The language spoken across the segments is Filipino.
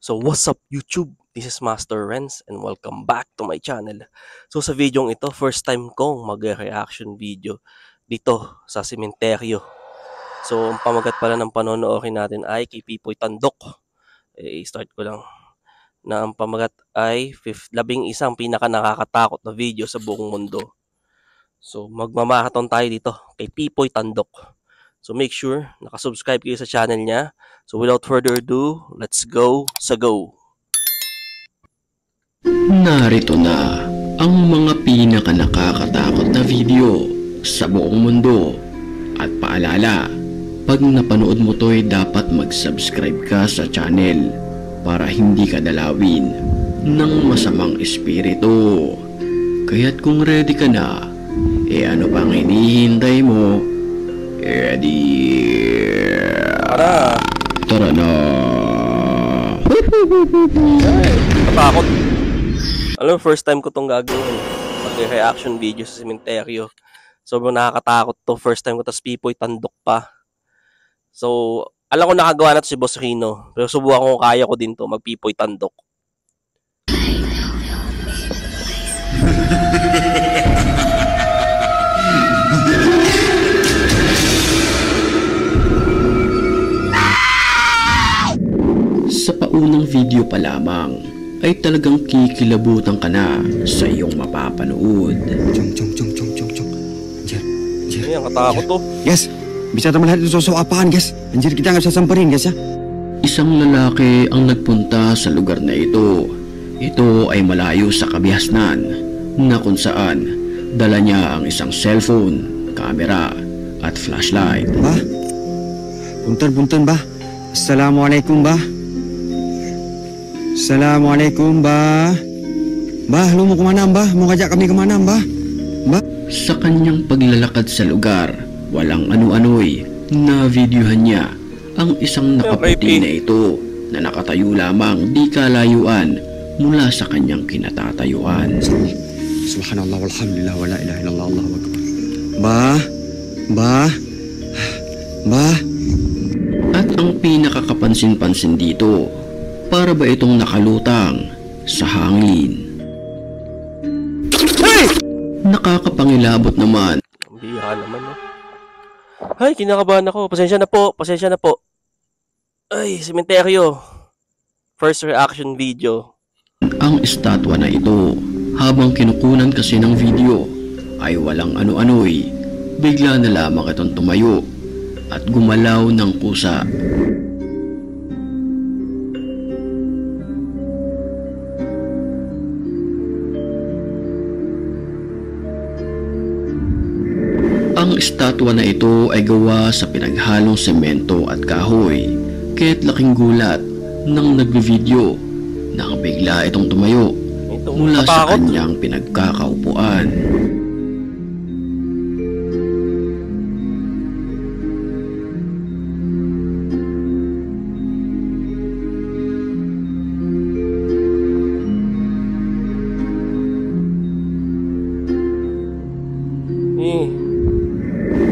So what's up YouTube? This is Master Renz and welcome back to my channel. So sa video ito, first time kong mag-reaction video dito sa sementeryo. So ang pamagat pala ng panonoorin natin ay kay Pipoy Tandok. Start ko lang na ang pamagat ay 11 pinaka nakakatakot na video sa buong mundo. So magmamarathon tayo dito kay Pipoy Tandok. So make sure nakasubscribe kayo sa channel niya. So without further ado, let's go sa go! Narito na ang mga pinaka nakakatakot na video sa buong mundo. At paalala, pag napanood mo to'y dapat mag-subscribe ka sa channel para hindi ka dalawin ng masamang espiritu. Kaya't kung ready ka na, ano pang hinihintay mo? Tara na! Natakot. Alam mo, first time ko itong gagawin. Mag-reaction video sa sementeryo. Sobrang nakakatakot to. First time ko, tas Pipoy Tandok pa. So, alam ko nakagawa na to si Boss Rino. Pero subukan ko kaya ko din to, mag-Pipoy Tandok. Sa paunang video pa lamang ay talagang kikilabutan ka na sa iyong mapapanood. Jom. Ayan, katakot to. Guys, bisa naman lahat ng apaan, guys. Anjir, kita nggak bisa samperin, guys, ya. Isang lalaki ang nagpunta sa lugar na ito. Ito ay malayo sa kabihasnan na kung saan dala niya ang isang cellphone, camera at flashlight. Bah, punten, bah. Assalamualaikum, bah. Assalamualaikum, bah. Bah, lu mau kemana, bah? Mau ngajak kami kemana, bah? Bah? Sa kanyang paglalakad sa lugar, walang ano-ano'y na-videohan niya ang isang nakaputi na ito na nakatayo lamang di kalayuan mula sa kanyang kinatatayuan. Subhanallah, walhamdulillah, wala ilaha illallah, Allahu akbar. Bah. At ang pinakakapansin-pansin dito, para ba itong nakalutang sa hangin? Hey! Nakakapangilabot naman. Ang bihira naman, no? Ay, kinakabahan ako. Pasensya na po. Ay, sementeryo. First reaction video. Ang estatwa na ito, habang kinukunan kasi ng video, ay walang ano-ano'y bigla na lamang itong tumayo at gumalaw ng kusa. Ang estatwa na ito ay gawa sa pinaghalong semento at kahoy, kaya't laking gulat nang nagbe-video nang bigla itong tumayo mula sa kanyang pinagkakaupuan.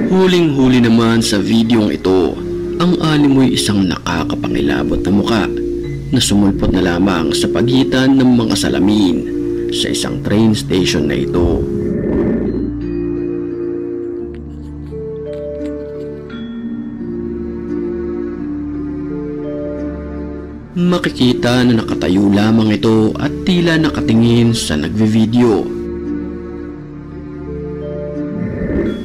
Huling-huli naman sa videong ito, ang animoy isang nakakapangilabot na muka na sumulpot na lamang sa pagitan ng mga salamin sa isang train station na ito. Makikita na nakatayo lamang ito at tila nakatingin sa nagve-video.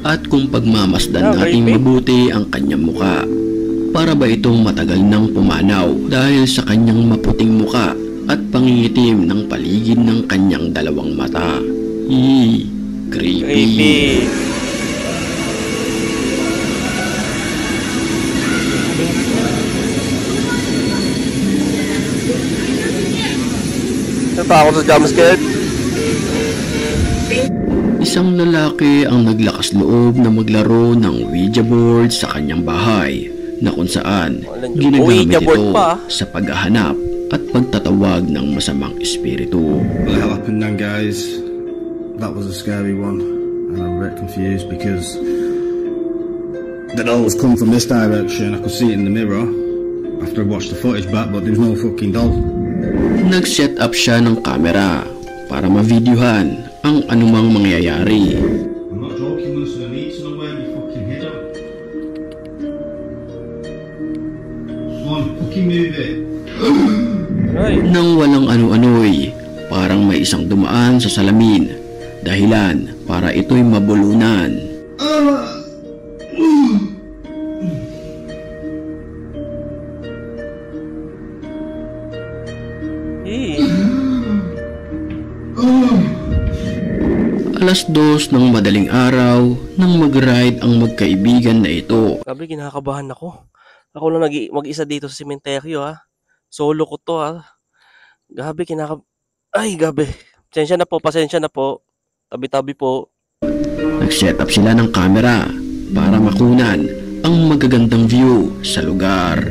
At kung pagmamasdan nating mabuti ang kanyang muka, para ba itong matagal nang pumanaw dahil sa kanyang maputing muka at pangingitim ng paligid ng kanyang dalawang mata. Creepy. Natakot sa jumpscare. Isang lalaki ang naglakas loob na maglaro ng Ouija board sa kanyang bahay na kung saan ginagamit ito sa paghahanap at pagtatawag ng masamang espiritu. What happened then, guys? That was a scary one, and I'm a bit confused because the doll was coming from this direction. I could see it in the mirror, after I watched the footage back, but there was no fucking doll. Nag-set up siya ng camera para ma-videohan ang anumang mangyayari. I'm not joking, listen, I need to know where you fucking hid her. Swan, fucking move it. Ay, Nang walang ano-ano'y parang may isang dumaan sa salamin, dahilan para ito'y mabulunan. eh. Alas 2 ng madaling araw nang mag-ride ang magkaibigan na ito. Grabe, kinakabahan ako. Ako lang mag-isa dito sa sementeryo, ha. Solo ko to, ha. Grabe, Ay, gabi. Pasensya na po. Tabi-tabi po. Nag-set up sila ng camera para makunan ang magagandang view sa lugar.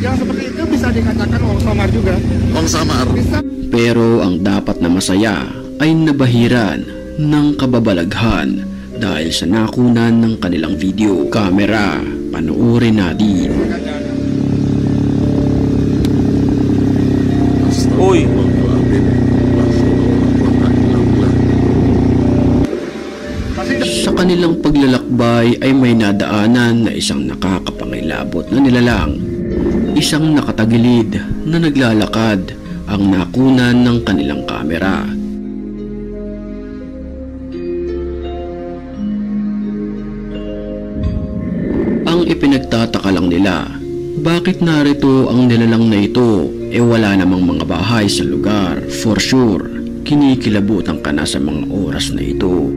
Yang seperti itu bisa dikatakan uang samar juga. Uang samar. Bisa. Pero ang dapat na masaya ay nabahiran ng kababalaghan dahil sa nakunan ng kanilang video. Camera, panoorin natin. Uy, Sa kanilang paglalakbay ay may nadaanan na isang nakakapangilabot na nilalang. Isang nakatagilid na naglalakad ang nakunan ng kanilang kamera. Ang ipinagtataka lang nila, bakit narito ang nilalang na ito wala namang mga bahay sa lugar. For sure, kinikilabutan ka na sa mga oras na ito.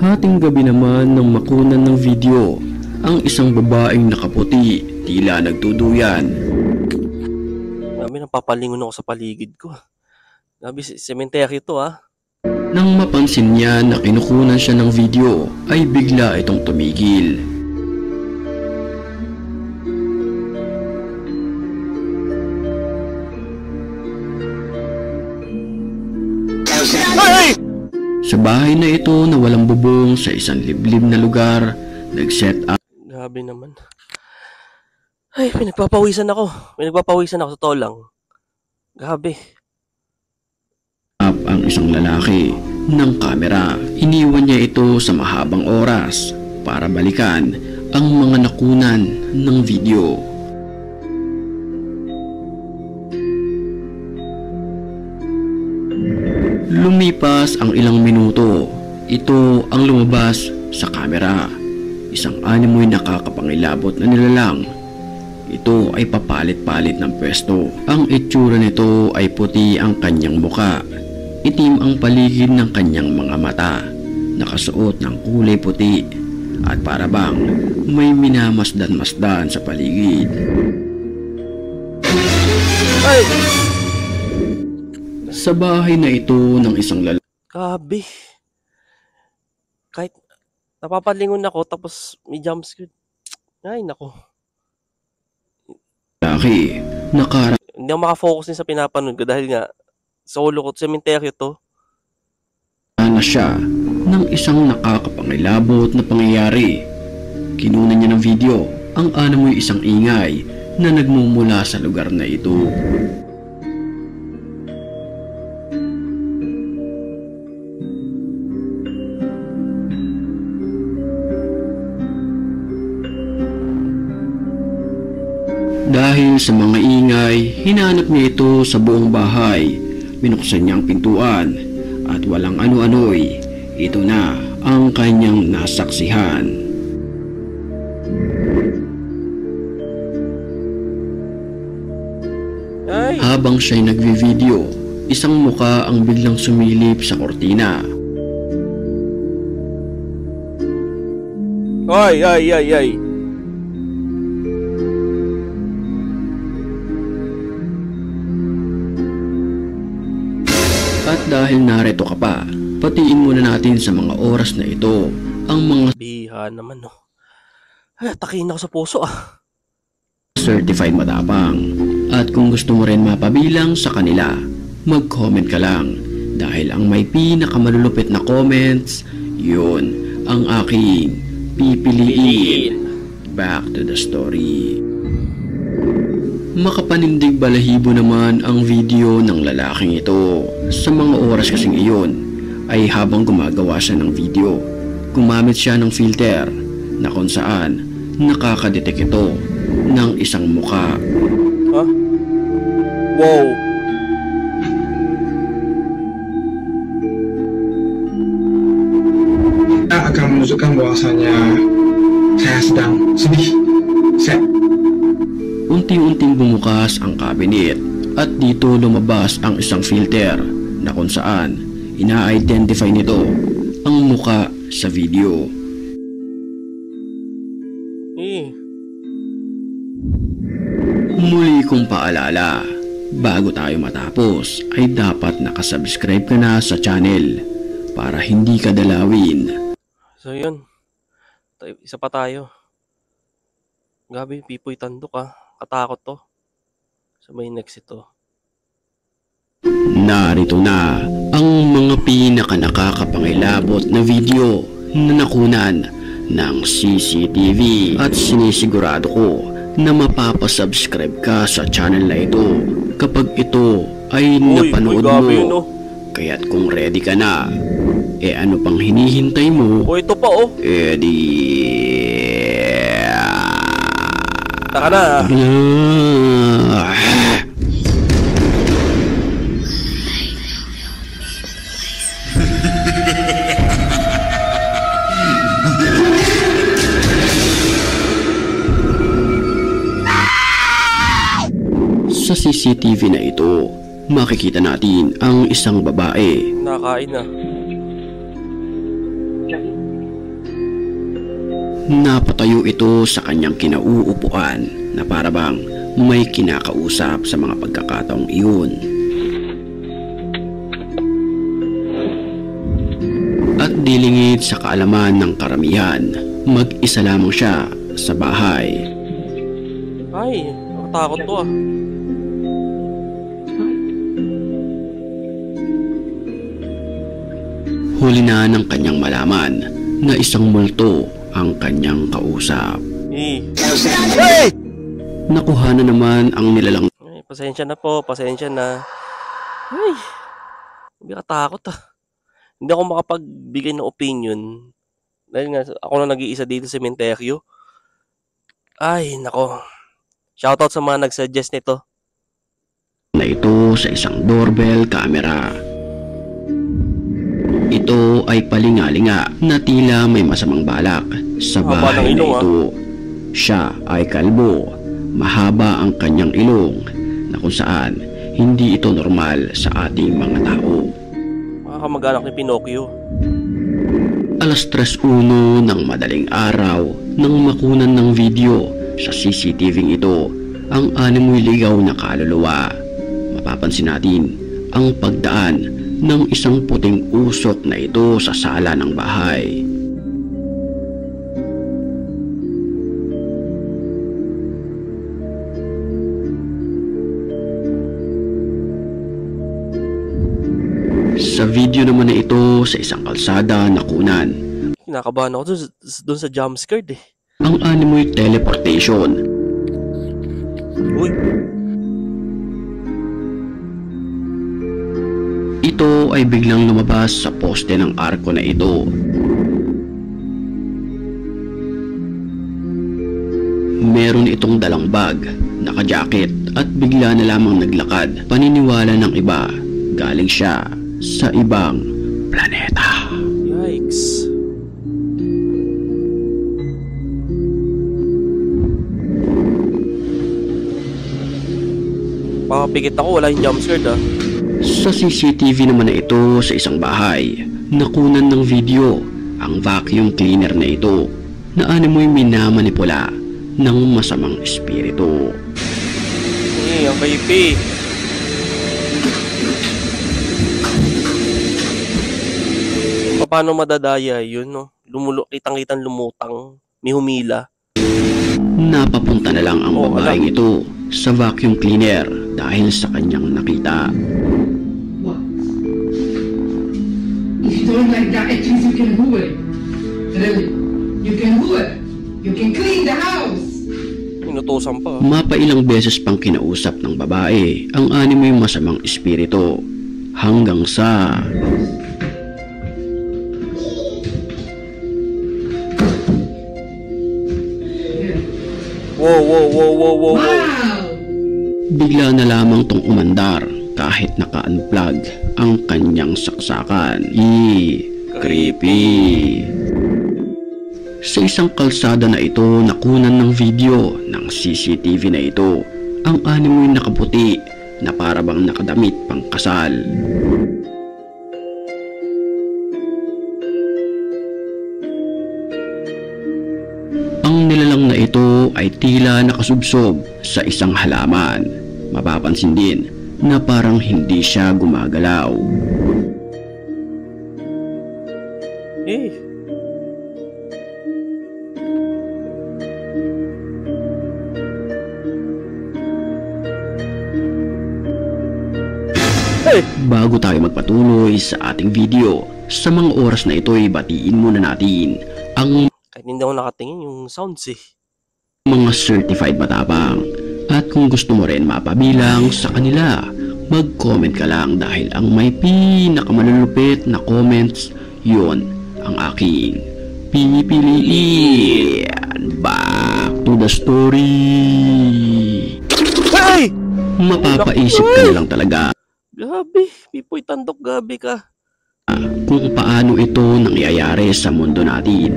Hating gabi naman nang makunan ng video ang isang babaeng nakaputi, tila nagtuduyan. grabe, napapalingon ako sa paligid ko. Grabe, sementeryo to, ha. Nang mapansin niya na kinukunan siya ng video, ay bigla itong tumigil. Ay! Sa bahay na ito na walang bubong sa isang liblib na lugar, nag-set up Grabe naman. Ay, pinagpapawisan ako sa totoo lang. Grabe. ang isang lalaki ng kamera. Iniwan niya ito sa mahabang oras para balikan ang mga nakunan ng video. Lumipas ang ilang minuto, ito ang lumabas sa kamera. Isang animoy nakakapangilabot na nilalang. Ito ay papalit-palit ng pwesto. Ang itsura nito ay puti ang kanyang muka. Itim ang paligid ng kanyang mga mata. Nakasuot ng kulay puti. At para bang may minamasdan-masdan sa paligid. Ay! Sa bahay na ito ng isang lalaki, Grabe. Kahit napapalingon ako tapos may jumpscare. Ay, nako. nakara Hindi ako makafocus din sa pinapanood ko dahil nga solo ko, sementeryo to. na siya ng isang nakakapangilabot na pangyayari. Kinunan niya ng video ang animoy isang ingay na nagmumula sa lugar na ito. Dahil sa mga ingay, hinanap niya ito sa buong bahay. Binuksan niya ang pintuan at walang ano-ano'y ito na ang kanyang nasaksihan. Ay! Habang siya'y nagvi-video, isang muka ang biglang sumilip sa kortina. Ay, ay, ay, ay. At dahil narito ka pa, patiin muna natin sa mga oras na ito ang mga Biha naman, no. Ay, takiin ako sa puso, ah. certified matapang. At kung gusto mo rin mapabilang sa kanila, mag-comment ka lang. Dahil ang may pinakamalulupit na comments, yun ang aking pipiliin. Back to the story. Makapanindig balahibo naman ang video ng lalaking ito. Sa mga oras kasing iyon ay habang gumagawa siya ng video, gumamit siya ng filter na kung saan nakakadetect ito ng isang muka. Ha? Wow. Saya akan menunjukkan bahwasanya saya sedang sedih. Unti-unting bumukas ang cabinet at dito lumabas ang isang filter na kung saan ina-identify nito ang muka sa video. Muli kong paalala, bago tayo matapos ay dapat nakasubscribe ka na sa channel para hindi ka dalawin. So yun. Isa pa tayo. Gabi, pipoy tandok ah. Katakot to. Sabay next ito. Narito na ang mga pinaka nakakapangilabot na video na nakunan ng CCTV at sinisigurado ko na mapapasubscribe ka sa channel na ito kapag ito ay napanood mo. Yun, oh. Kaya't kung ready ka na, ano pang hinihintay mo? Ito pa oh. Taka na ah. Sa CCTV na ito, makikita natin ang isang babae. Nakain na. Napatayo ito sa kanyang kinauupuan na parabang may kinakausap sa mga pagkakataong iyon. At dilingid sa kaalaman ng karamihan, mag-isa lamang siya sa bahay. Ay, nakatakot to ah. Huli na ng kanyang malaman na isang multo ang kanyang kausap. Nakuha na naman ang nilalang. Ay, pasensya na po, pasensya na. Ay, hindi katakot ah. Hindi ako makapagbigay ng opinion. Dahil nga, ako na nag-iisa dito sa sementeryo. Ay, nako. Shoutout sa mga nag-suggest nito. Na ito sa isang doorbell camera. Ito ay palingalinga na tila may masamang balak sa bahay na ito. Siya ay kalbo, mahaba ang kanyang ilong na kung saan hindi ito normal sa ating mga tao. Kamag-anak ni Pinocchio. Alas 3:01 ng madaling araw nang makunan ng video sa CCTV ito ang animoy ligaw na kaluluwa. Mapapansin natin ang pagdaan ng isang puting usok na ito sa sala ng bahay. Sa video naman na ito sa isang kalsada nakunan. Kinakabahan ako dun sa jumpscare eh. Ang animoy teleportation. Uy. Ito ay biglang lumabas sa poste ng arko na ito. Meron itong dalang bag, naka-jacket at bigla na lamang naglakad. Paniniwala ng iba, galing siya sa ibang planeta. Yikes. Papapikit ako, wala yung jumpscare ah. Sa CCTV naman na ito sa isang bahay, nakunan ng video ang vacuum cleaner na ito na animoy minamanipula ng masamang espiritu. Ang baby. Paano madadaya yun, no? Kitang-kitang lumutang, may humila. Napapunta na lang ang babaeng ito sa vacuum cleaner dahil sa kanyang nakita. If you don't like that, it means you can do it. Really. You can work. You can clean the house. Inutusan pa. Mapailang beses pang kinausap ng babae ang animoy masamang espiritu hanggang sa Wow. bigla na lamang tong umandar kahit naka-unplug ang kanyang saksakan. Creepy. Sa isang kalsada na ito nakunan ng video ng CCTV na ito ang animoy nakaputi na parabang nakadamit pang kasal. Ang nilalang na ito ay tila nakasubsob sa isang halaman. Mapapansin din na parang hindi siya gumagalaw. Bago tayo magpatuloy sa ating video, sa mga oras na ito ay batiin muna natin ang Kahit hindi ako nakatingin yung sounds mga certified matapang. At kung gusto mo rin mapabilang sa kanila, mag-comment ka lang dahil ang may pinakamalulupit na comments, yun ang aking pipiliin. Back to the story. Hey! Mapapaisip ka na lang talaga Gabi, Pipoy Tandok, gabi ka. kung paano ito nangyayari sa mundo natin.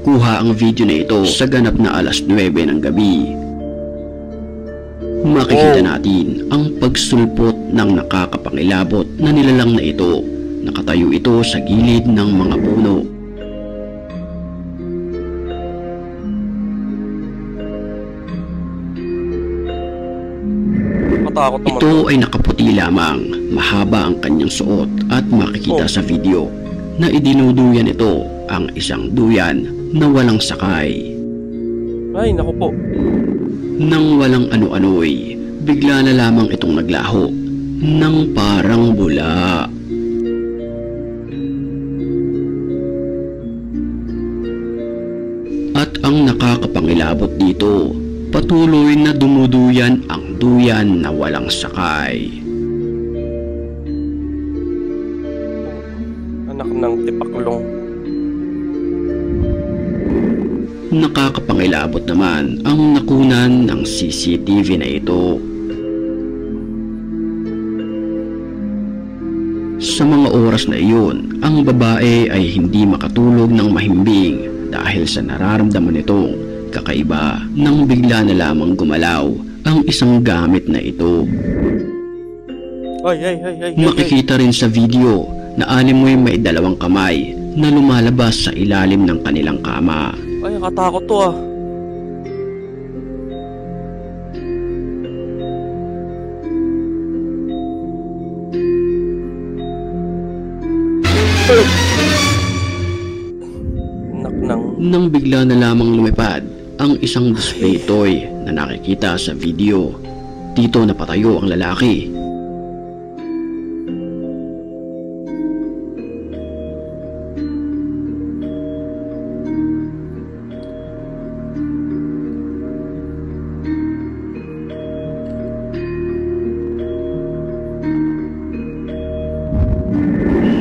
Kuha ang video na ito sa ganap na alas 9 ng gabi. Makikita natin ang pagsulpot ng nakakapangilabot na nilalang na ito. Nakatayo ito sa gilid ng mga puno. Matakot naman. Ito ay nakaputi lamang, mahaba ang kanyang suot at makikita sa video na idinuduyan ito ang isang duyan na walang sakay. Ay, naku po. Nang walang ano-ano'y, bigla na lamang itong naglaho ng parang bula. At ang nakakapangilabot dito, patuloy na dumuduyan ang duyan na walang sakay. Anak ng tipaklong. Nakakapangilabot naman ang nakunan ng CCTV na ito. Sa mga oras na iyon, ang babae ay hindi makatulog ng mahimbing dahil sa nararamdaman nitong kakaiba nang bigla na lamang gumalaw ang isang gamit na ito. Ay. Makikita rin sa video na animoy may dalawang kamay na lumalabas sa ilalim ng kanilang kama. Ay, katakot to Nang bigla na lamang lumipad ang isang display toy na nakikita sa video. Dito napatayo ang lalaki.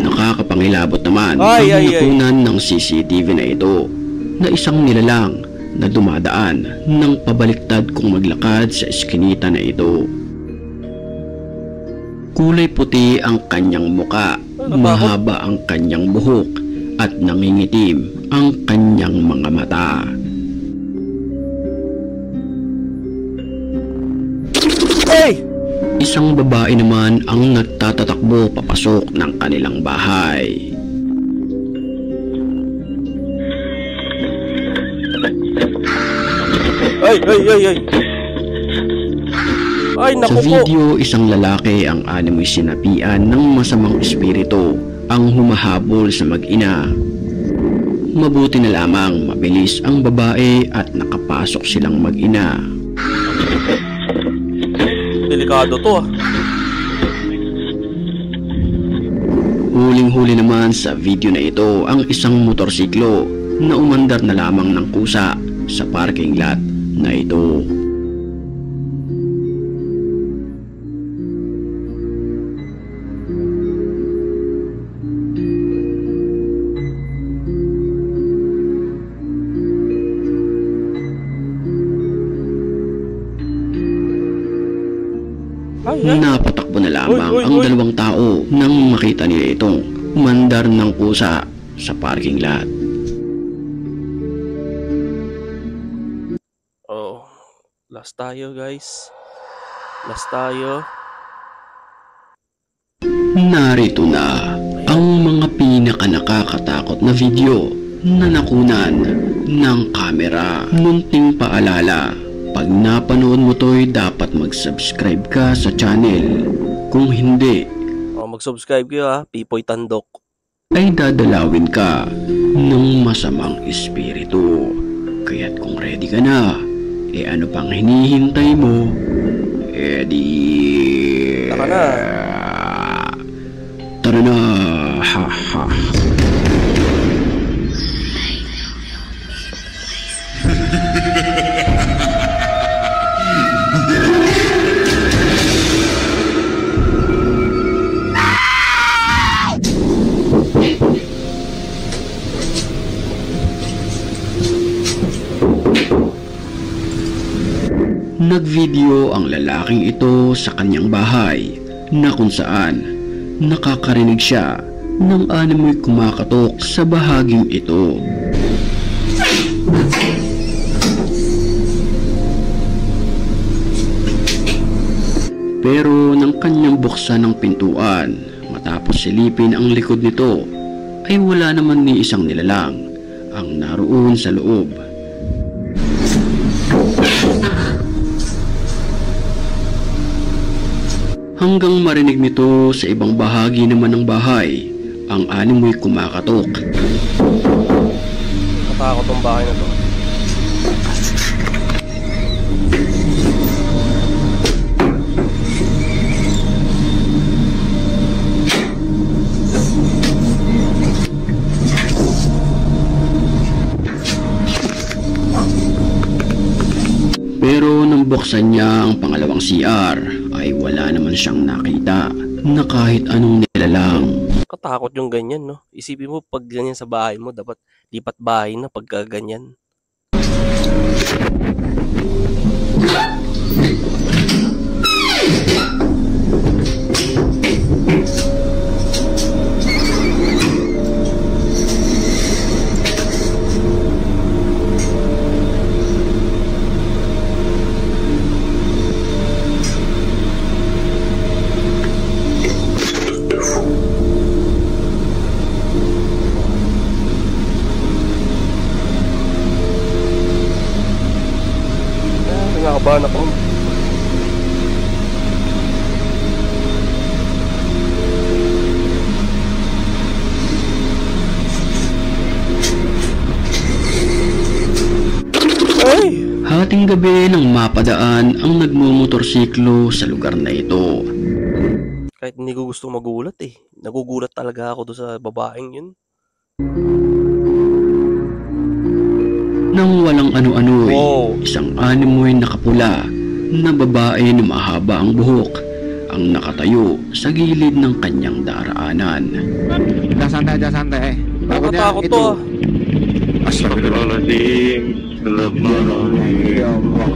Nakakapangilabot naman ang nakunan ng CCTV na ito na isang nilalang na dumadaan ng pabaliktad kung maglakad sa eskinita na ito. Kulay puti ang kanyang muka, mahaba ang kanyang buhok at nangingitim ang kanyang mga mata. Hey! Isang babae naman ang nagtatatakbo papasok ng kanilang bahay. Ay. Ay, Sa naku po. video, isang lalaki ang animoy sinapian ng masamang espiritu ang humahabol sa mag-ina. Mabuti na lamang mabilis ang babae at nakapasok silang mag-ina. Delikado to Huling-huli naman sa video na ito ang isang motorsiklo na umandar na lamang ng kusa sa parking lot na ito. Napatakbo na lamang ang dalawang tao nang makita nila itong umandar ng kusa sa parking lot. Oh, last tayo guys. Last tayo. Narito na ang mga pinaka nakakatakot na video na nakunan ng kamera. Munting paalala, pag napanood mo to'y dapat mag-subscribe ka sa channel. Kung hindi, Mag-subscribe kayo ha, Pipoy Tandok. ay dadalawin ka ng masamang espiritu. Kaya't kung ready ka na, ano pang hinihintay mo? Tara na. Tara na. Ha ha. Nagvideo ang lalaking ito sa kanyang bahay na kung saan nakakarinig siya ng animoy kumakatok sa bahaging ito. Pero nang kanyang buksan ang pintuan matapos silipin ang likod nito ay wala naman ni isang nilalang ang naroon sa loob. Hanggang marinig nito sa ibang bahagi naman ng bahay ang animoy kumakatok. Matakot ang bahay na to. Pero nang buksan niya ang pangalawang CR ay wala naman siyang nakita na kahit anong nilalang. Katakot yung ganyan, no? Isipin mo pag ganyan sa bahay mo, dapat lipat bahay na pagka ganyan. Nakabahan ako. Ay! Hating gabi nang mapadaan ang nagmumotorsiklo sa lugar na ito. Kahit hindi ko gusto magulat eh. Nagugulat talaga ako doon sa babaeng yun. Nang walang ano-ano'y Wow. isang animoy nakapula na babae na mahaba ang buhok ang nakatayo sa gilid ng kanyang daraanan. Udah santai. Takutnya Nakatakot itu. to ah. Astagfirullahaladzim. Ya Allah.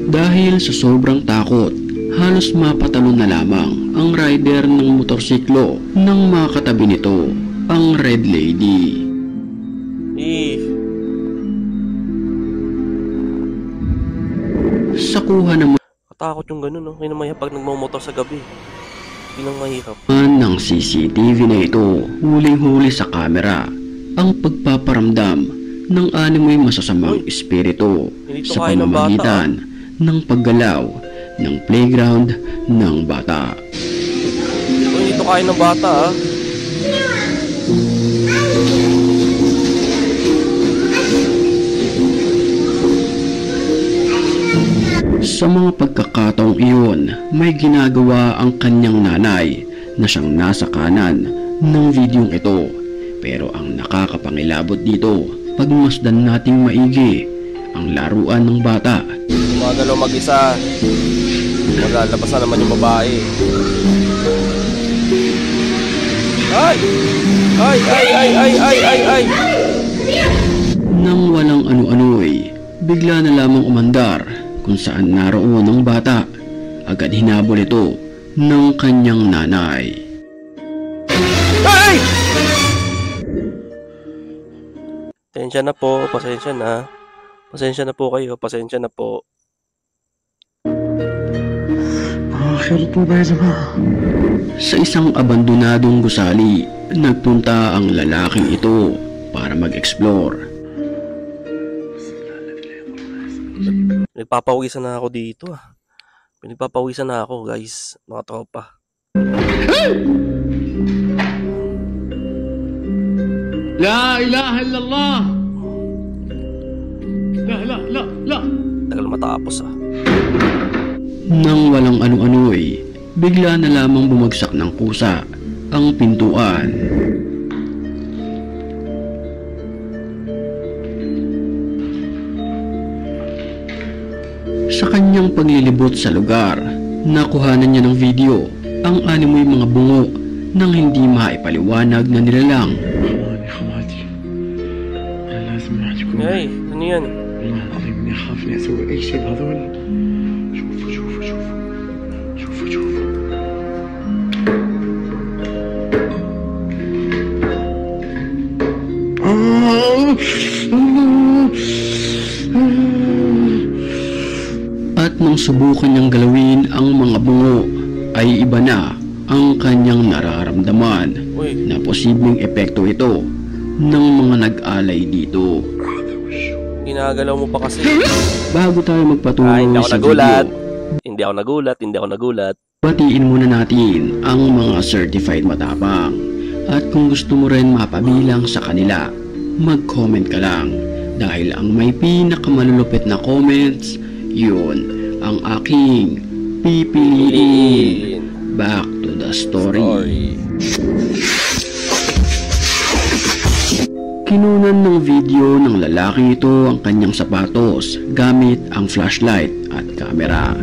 Dahil sa sobrang takot, halos mapatalon na lamang ang rider ng motorsiklo nang makatabi nito ang Red Lady. Sa kuha naman Katakot yung ganun, no? Kinamaya pag nagmamotor sa gabi. Yun ang mahirap. ng CCTV na ito, huling-huli sa kamera ang pagpaparamdam ng animoy masasamang espiritu Hindi to sa kaya ng bata, pamamagitan ng paggalaw ng playground ng bata. Hindi to kaya ng bata ah. Sa mga pagkakataong iyon, may ginagawa ang kanyang nanay na siyang nasa kanan ng videong ito. Pero ang nakakapangilabot dito, pagmasdan nating maigi ang laruan ng bata. Gumagalaw mag-isa. Maglalabas na naman yung babae. Ay! Ay! Ay! Ay! Ay! Ay! Ay! Ay! Nang walang ano-ano'y, bigla na lamang umandar kung saan naroon ang bata. Agad hinabol ito ng kanyang nanay. Ay! Pasensya na po, pasensya na. Pasensya na po kayo, pasensya na po. Sa isang abandonadong gusali, nagpunta ang lalaking ito para mag-explore. Nagpapawisan na ako dito ah. Pinagpapawisan na ako guys, mga tropa. La ilaha illallah! La! Tagal matapos ah. Nang walang ano-ano'y, bigla na lamang bumagsak ng kusa ang pintuan. Sa kanyang paglilibot sa lugar, nakuhanan niya ng video ang animoy mga bungo nang hindi maipaliwanag na nilalang. Hey, ano yan? At nang subukan niyang galawin ang mga bungo, ay iba na ang kanyang nararamdaman Uy, na posibleng epekto ito ng mga nag-alay dito. ginagalaw mo pa kasi. Bago tayo magpatuloy Hindi ako sa nagulat. video, Hindi ako nagulat. batiin muna natin ang mga certified matapang. At kung gusto mo rin mapabilang sa kanila, mag-comment ka lang. Dahil ang may pinakamalulupit na comments, yun ang aking pipiliin. Back to the story. Kinunan ng video ng lalaking ito ang kanyang sapatos gamit ang flashlight at camera.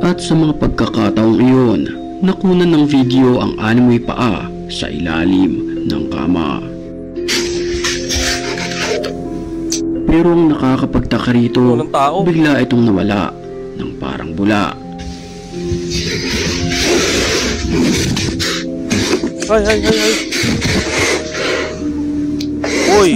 At sa mga pagkakataong iyon, nakunan ng video ang animoy paa sa ilalim ng kama. Pero ang nakakapagtaka rito, Walang tao. bigla itong nawala ng parang bula. Ay, ay, ay, ay. Uy.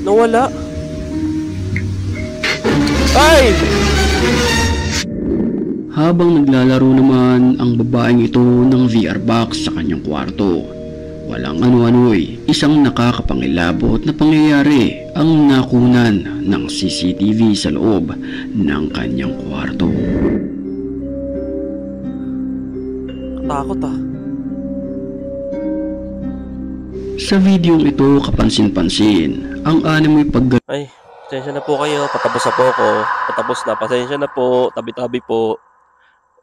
Nawala. Ay! Habang naglalaro naman ang babaeng ito ng VR box sa kanyang kwarto, walang ano-ano'y isang nakakapangilabot na pangyayari ang nakunan ng CCTV sa loob ng kanyang kwarto. Takot ah. Sa videong ito, kapansin-pansin ang animoy Ay, pasensya na po kayo. Patapos na po ako. Patapos na. Pasensya na po. Tabi-tabi po.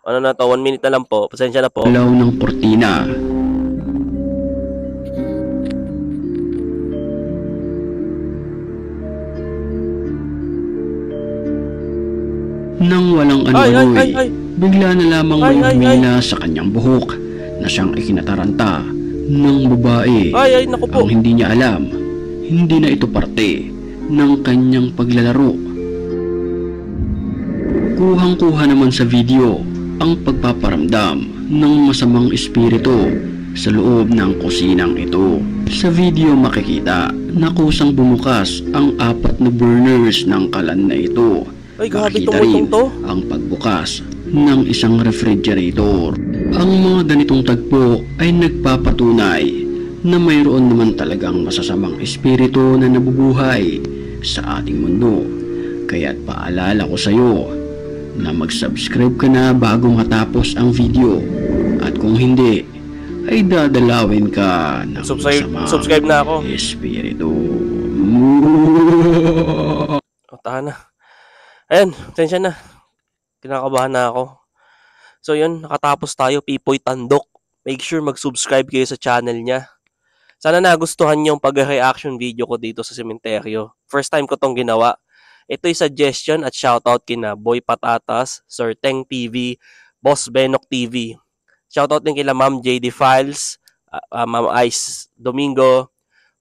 Ano na to? 1 minute na lang po. Pasensya na po. galaw ng kortina. Nang walang Ay, ay, ay, ano-ano'y, ay. bigla na lamang Ay, may ay, ay. humina sa kanyang buhok na siyang ikinataranta ng babae. Ay, ay, naku po. Ang hindi niya alam, hindi na ito parte ng kanyang paglalaro. Kuhang-kuha naman sa video ang pagpaparamdam ng masamang espiritu sa loob ng kusinang ito. Sa video makikita na kusang bumukas ang 4 na burners ng kalan na ito. Ay, grabe Makikita itong rin utong to. ang pagbukas ng isang refrigerator. Ang mga ganitong tagpo ay nagpapatunay na mayroon naman talagang masasamang espiritu na nabubuhay sa ating mundo. Kaya't paalala ko sa iyo na mag-subscribe ka na bago matapos ang video. At kung hindi, ay dadalawin ka ng masamang Subscribe na ako. espiritu. O, tahan na. Ayan, tensya na. Kinakabahan na ako. So yun, nakatapos tayo, Pipoy Tandok. Make sure mag-subscribe kayo sa channel niya. Sana nagustuhan niyo yung pag-reaction video ko dito sa sementeryo. First time ko tong ginawa. Ito'y suggestion at shoutout kina Boy Patatas, Sir Teng TV, Boss Benok TV. Shoutout din kila Ma'am JD Files, Ma'am Ice Domingo,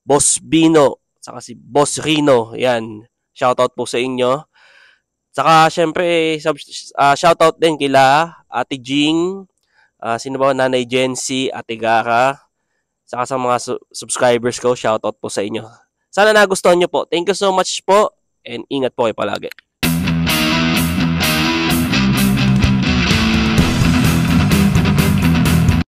Boss Bino, saka si Boss Rino. Yan, shoutout po sa inyo. Saka syempre, shoutout din kila Ate Jing, sino ba, Nanay Jency, Ate Gara, saka sa mga subscribers ko, shoutout po sa inyo. Sana nagustuhan nyo po. Thank you so much po, and ingat po kayo palagi.